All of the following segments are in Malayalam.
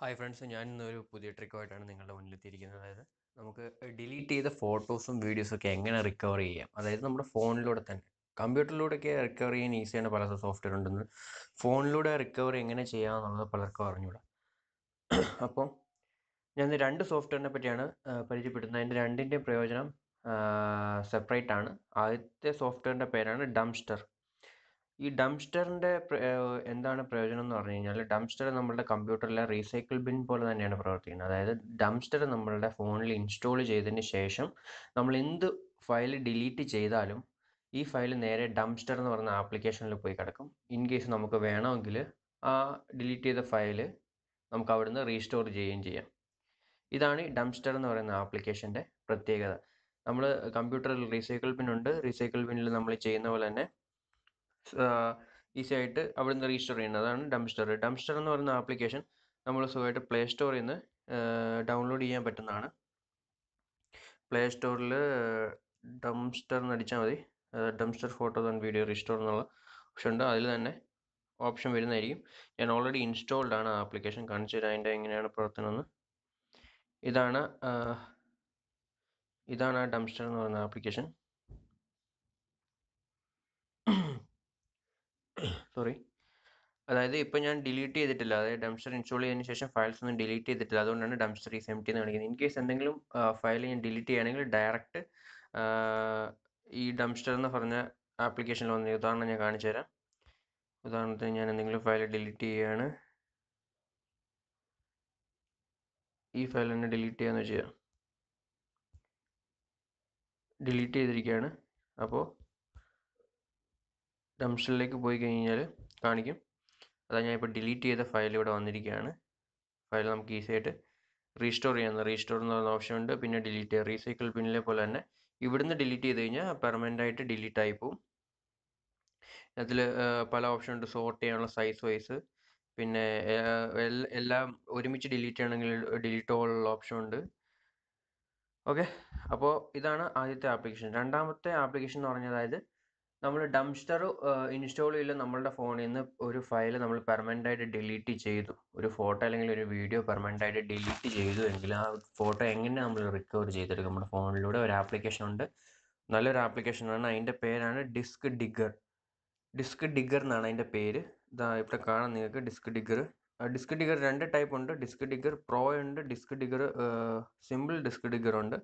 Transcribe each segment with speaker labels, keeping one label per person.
Speaker 1: ഹായ് ഫ്രണ്ട്സ്, ഞാൻ ഇന്നൊരു പുതിയ ട്രിക്കുമായിട്ടാണ് നിങ്ങളുടെ മുന്നിലെത്തിയിരിക്കുന്നത്. അതായത് നമുക്ക് ഡിലീറ്റ് ചെയ്ത ഫോട്ടോസും വീഡിയോസൊക്കെ എങ്ങനെ റിക്കവർ ചെയ്യാം. അതായത് നമ്മുടെ ഫോണിലൂടെ തന്നെ. കമ്പ്യൂട്ടറിലൂടെയൊക്കെ റിക്കവർ ചെയ്യാൻ ഈസിയാണ്, പല സോഫ്റ്റ്വെയർ ഉണ്ടെന്ന്. ഫോണിലൂടെ റിക്കവർ എങ്ങനെ ചെയ്യാമെന്നുള്ളത് പലർക്കും അറിഞ്ഞൂടാ. അപ്പം ഞാൻ രണ്ട് സോഫ്റ്റ്വെയറിനെ പറ്റിയാണ് പരിചയപ്പെടുത്തുന്നത്. അതിൻ്റെ രണ്ടിൻ്റെയും പ്രയോജനം സെപ്പറേറ്റ് ആണ്. ആദ്യത്തെ സോഫ്റ്റ്വെയറിൻ്റെ പേരാണ് ഡംസ്റ്റർ. ഈ ഡംസ്റ്ററിൻ്റെ എന്താണ് പ്രയോജനം എന്ന് പറഞ്ഞു കഴിഞ്ഞാൽ, ഡംസ്റ്റർ നമ്മളുടെ കമ്പ്യൂട്ടറിലെ റീസൈക്കിൾ ബിൻ പോലെ തന്നെയാണ് പ്രവർത്തിക്കുന്നത്. അതായത് ഡംസ്റ്റർ നമ്മളുടെ ഫോണിൽ ഇൻസ്റ്റാൾ ചെയ്തതിന് ശേഷം നമ്മൾ എന്ത് ഫയൽ ഡിലീറ്റ് ചെയ്താലും ഈ ഫയൽ നേരെ ഡംസ്റ്റർ എന്ന് പറയുന്ന ആപ്ലിക്കേഷനിൽ പോയി കിടക്കും. ഇൻ കേസ് നമുക്ക് വേണമെങ്കിൽ ആ ഡിലീറ്റ് ചെയ്ത ഫയൽ നമുക്ക് അവിടുന്ന് റീസ്റ്റോർ ചെയ്യുകയും ചെയ്യാം. ഇതാണ് ഈ ഡംസ്റ്റർ എന്ന് പറയുന്ന ആപ്ലിക്കേഷൻ്റെ പ്രത്യേകത. നമ്മൾ കമ്പ്യൂട്ടറിൽ റീസൈക്കിൾ ബിൻ ഉണ്ട്. റീസൈക്കിൾ ബിന്നിൽ നമ്മൾ ചെയ്യുന്ന പോലെ തന്നെ ഈസി ആയിട്ട് അവിടുന്ന് റീസ്റ്റോർ ചെയ്യുന്നത്. അതാണ് ഡംസ്റ്റർ. ഡംസ്റ്റർ എന്ന് പറയുന്ന ആപ്ലിക്കേഷൻ നമ്മൾ സുഖമായിട്ട് പ്ലേ സ്റ്റോറിൽ നിന്ന് ഡൗൺലോഡ് ചെയ്യാൻ പറ്റുന്നതാണ്. പ്ലേ സ്റ്റോറിൽ ഡംസ്റ്റർ എന്ന് അടിച്ചാൽ മതി. Dumpster photos and video restore എന്നുള്ള ഓപ്ഷൻ ഉണ്ട്. അതിൽ തന്നെ ഓപ്ഷൻ വരുന്നതായിരിക്കും. ഞാൻ ഓൾറെഡി ഇൻസ്റ്റാൾഡ് ആണ് ആ ആപ്ലിക്കേഷൻ. കാണിച്ചു തരാം അതിൻ്റെ എങ്ങനെയാണ് പ്രവർത്തനം എന്ന്. ഇതാണ് ആ ഡംസ്റ്റർ എന്ന് പറയുന്ന ആപ്ലിക്കേഷൻ. സോറി, അതായത് ഇപ്പം ഞാൻ ഡിലീറ്റ് ചെയ്തിട്ടില്ല. അതായത് ഡംസ്റ്റർ ഇൻസ്റ്റാൾ ചെയ്തതിന് ശേഷം ഫയൽസ് ഒന്നും ഡിലീറ്റ് ചെയ്തിട്ടില്ല. അതുകൊണ്ടാണ് ഡംസ്റ്റർ ഈസ് എംപ്റ്റി എന്ന് കാണിക്കുന്നത്. ഇൻ കേസ് എന്തെങ്കിലും ഫയൽ ഞാൻ ഡിലീറ്റ് ചെയ്യുകയാണെങ്കിൽ ഡയറക്റ്റ് ഈ ഡംസ്റ്റർ എന്ന് പറഞ്ഞ ആപ്ലിക്കേഷനിൽ വന്ന ഉദാഹരണം ഞാൻ കാണിച്ചു തരാം. ഉദാഹരണത്തിന് ഞാൻ എന്തെങ്കിലും ഫയൽ ഡിലീറ്റ് ചെയ്യുകയാണ്. ഈ ഫയൽ തന്നെ ഡിലീറ്റ് ചെയ്യാന്ന് വെച്ചാൽ ഡിലീറ്റ് ചെയ്തിരിക്കുകയാണ്. അപ്പോൾ ഡംസ്റ്ററിലേക്ക് പോയി കഴിഞ്ഞാൽ കാണിക്കും. അതാ ഞാൻ ഇപ്പോൾ ഡിലീറ്റ് ചെയ്ത ഫയൽ ഇവിടെ വന്നിരിക്കുകയാണ്. ഫയൽ നമുക്ക് ഈസി ആയിട്ട് റീസ്റ്റോർ ചെയ്യാവുന്ന റീസ്റ്റോർ എന്ന് പറയുന്ന ഓപ്ഷൻ ഉണ്ട്. പിന്നെ ഡിലീറ്റ് ചെയ്യുക. റീസൈക്കിൾ ബിന്നിലെ പോലെ തന്നെ ഇവിടുന്ന് ഡിലീറ്റ് ചെയ്ത് കഴിഞ്ഞാൽ പെർമനൻ്റ് ആയിട്ട് ഡിലീറ്റ് ആയി പോകും. അതിൽ പല ഓപ്ഷൻ ഉണ്ട്. സോർട്ട് ചെയ്യാനുള്ള സൈസ് വൈസ്, പിന്നെ എല്ലാം ഒരുമിച്ച് ഡിലീറ്റ് ചെയ്യണമെങ്കിൽ ഡിലീറ്റ് ഓൾ ഓപ്ഷൻ ഉണ്ട്. ഓക്കെ, അപ്പോൾ ഇതാണ് ആദ്യത്തെ ആപ്ലിക്കേഷൻ. രണ്ടാമത്തെ ആപ്ലിക്കേഷൻ എന്ന് പറഞ്ഞാൽ, അതായത് നമ്മൾ ഡംസ്റ്റർ ഇൻസ്റ്റാൾ ചെയ്യില്ല, നമ്മളുടെ ഫോണിൽ നിന്ന് ഒരു ഫയൽ നമ്മൾ പെർമനൻ്റ് ആയിട്ട് ഡിലീറ്റ് ചെയ്തു, ഒരു ഫോട്ടോ അല്ലെങ്കിൽ ഒരു വീഡിയോ പെർമനൻ്റ് ആയിട്ട് ഡിലീറ്റ് ചെയ്തു എങ്കിൽ ആ ഫോട്ടോ എങ്ങനെ നമ്മൾ റിക്കവർ ചെയ്തെടുക്കും. നമ്മുടെ ഫോണിലൂടെ ഒരു ആപ്ലിക്കേഷൻ ഉണ്ട്. നല്ലൊരു ആപ്ലിക്കേഷനാണ്. അതിൻ്റെ പേരാണ് ഡിസ്ക് ഡിഗർ. ഡിസ്ക് ഡിഗർ എന്നാണ് അതിൻ്റെ പേര്. ഇതാ ഇവിടെ കാണാം നിങ്ങൾക്ക് ഡിസ്ക് ഡിഗർ. ഡിസ്ക് ഡിഗർ രണ്ട് ടൈപ്പ് ഉണ്ട്. ഡിസ്ക് ഡിഗർ പ്രോ ഉണ്ട്, DiskDigger simple DiskDigger ഉണ്ട്.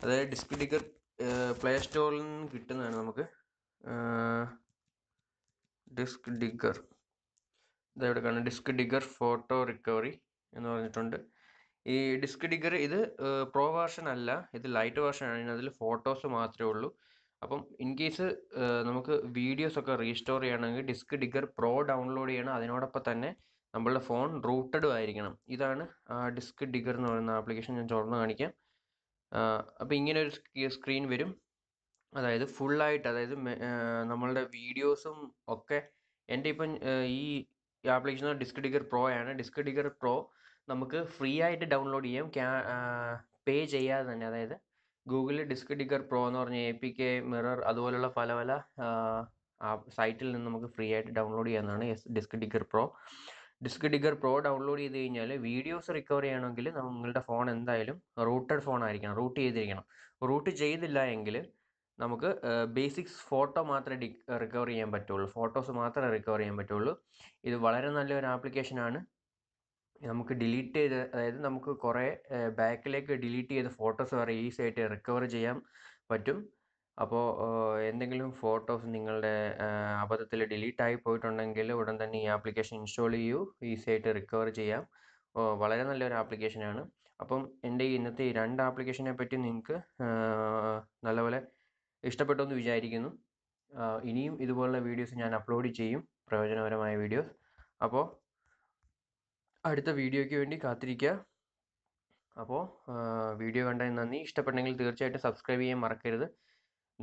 Speaker 1: അതായത് ഡിസ്ക് ഡിഗർ പ്ലേ സ്റ്റോറിൽ നിന്ന് കിട്ടുന്നതാണ് നമുക്ക്. ഡിസ്ക് ഡിഗർ ഇതെവിടെ കാണാം. ഡിസ്ക് ഡിഗർ ഫോട്ടോ റിക്കവറി എന്ന് പറഞ്ഞിട്ടുണ്ട്. ഈ ഡിസ്ക് ഡിഗർ ഇത് പ്രോ വേർഷൻ അല്ല, ഇത് ലൈറ്റ് വേർഷൻ ആണ്. അതിൽ ഫോട്ടോസ് മാത്രമേ ഉള്ളൂ. അപ്പം ഇൻ കേസ് നമുക്ക് വീഡിയോസ് ഒക്കെ റീസ്റ്റോർ ചെയ്യണമെങ്കിൽ ഡിസ്ക് ഡിഗർ പ്രോ ഡൗൺലോഡ് ചെയ്യണം. അതിനോടൊപ്പം തന്നെ നമ്മളുടെ ഫോൺ റൂട്ടഡും ആയിരിക്കണം. ഇതാണ് ഡിസ്ക് ഡിഗർ എന്ന് പറയുന്ന ആപ്ലിക്കേഷൻ. ഞാൻ തുറന്ന് കാണിക്കാം. അപ്പോൾ ഇങ്ങനെ ഒരു സ്ക്രീൻ വരും. അതായത് ഫുള്ളായിട്ട്, അതായത് നമ്മളുടെ വീഡിയോസും ഒക്കെ എൻ്റെ ഇപ്പം ഈ ആപ്ലിക്കേഷൻ ഡിസ്ക് ഡിഗർ പ്രോ ആണ്. ഡിസ്ക് ഡിഗർ പ്രോ നമുക്ക് ഫ്രീ ആയിട്ട് ഡൗൺലോഡ് ചെയ്യാം, പേ ചെയ്യാതെ തന്നെ. അതായത് ഗൂഗിളിൽ ഡിസ്ക് ഡിഗർ പ്രോ എന്ന് പറഞ്ഞ APK മിറർ അതുപോലുള്ള പല പല സൈറ്റിൽ നിന്ന് നമുക്ക് ഫ്രീ ആയിട്ട് ഡൗൺലോഡ് ചെയ്യാവുന്നതാണ് DiskDigger pro. DiskDigger pro download ചെയ്ത് കഴിഞ്ഞാൽ വീഡിയോസ് റിക്കവർ ചെയ്യണമെങ്കിൽ നിങ്ങളുടെ ഫോൺ എന്തായാലും റൂട്ടഡ് ഫോൺ ആയിരിക്കണം, റൂട്ട് ചെയ്തിരിക്കണം. റൂട്ട് ചെയ്തില്ല എങ്കിൽ നമുക്ക് ബേസിക്സ് ഫോട്ടോ മാത്രമേ റിക്കവർ ചെയ്യാൻ പറ്റുള്ളൂ, ഫോട്ടോസ് മാത്രമേ റിക്കവർ ചെയ്യാൻ പറ്റുള്ളൂ. ഇത് വളരെ നല്ലൊരു ആപ്ലിക്കേഷനാണ്. നമുക്ക് ഡിലീറ്റ് ചെയ്ത്, അതായത് നമുക്ക് കുറേ ബാക്കിലേക്ക് ഡിലീറ്റ് ചെയ്ത ഫോട്ടോസ് വരെ ഈസി ആയിട്ട് റിക്കവർ ചെയ്യാൻ പറ്റും. അപ്പോൾ എന്തെങ്കിലും ഫോട്ടോസ് നിങ്ങളുടെ അബദ്ധത്തിൽ ഡിലീറ്റ് ആയി പോയിട്ടുണ്ടെങ്കിൽ ഉടൻ തന്നെ ഈ ആപ്ലിക്കേഷൻ ഇൻസ്റ്റാൾ ചെയ്യൂ, ഈസി ആയിട്ട് റിക്കവർ ചെയ്യാം. വളരെ നല്ലൊരു ആപ്ലിക്കേഷനാണ്. അപ്പം എൻ്റെ ഇന്നത്തെ ഈ രണ്ട് ആപ്ലിക്കേഷനെ പറ്റി നിങ്ങൾക്ക് നല്ലപോലെ ഇഷ്ടപ്പെട്ടു എന്ന് വിചാരിക്കുന്നു. ഇനിയും ഇതുപോലുള്ള വീഡിയോസ് ഞാൻ അപ്ലോഡ് ചെയ്യും, പ്രയോജനകരമായ വീഡിയോസ്. അപ്പോൾ അടുത്ത വീഡിയോയ്ക്ക് വേണ്ടി കാത്തിരിക്കുക. അപ്പോൾ വീഡിയോ കണ്ടതിന് നന്ദി. ഇഷ്ടപ്പെട്ടെങ്കിൽ തീർച്ചയായിട്ടും സബ്സ്ക്രൈബ് ചെയ്യാൻ മറക്കരുത്.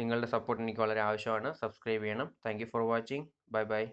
Speaker 1: നിങ്ങളുടെ സപ്പോർട്ട് എനിക്ക് വളരെ ആവശ്യമാണ്. സബ്സ്ക്രൈബ് ചെയ്യണം. Thank you for watching. Bye bye.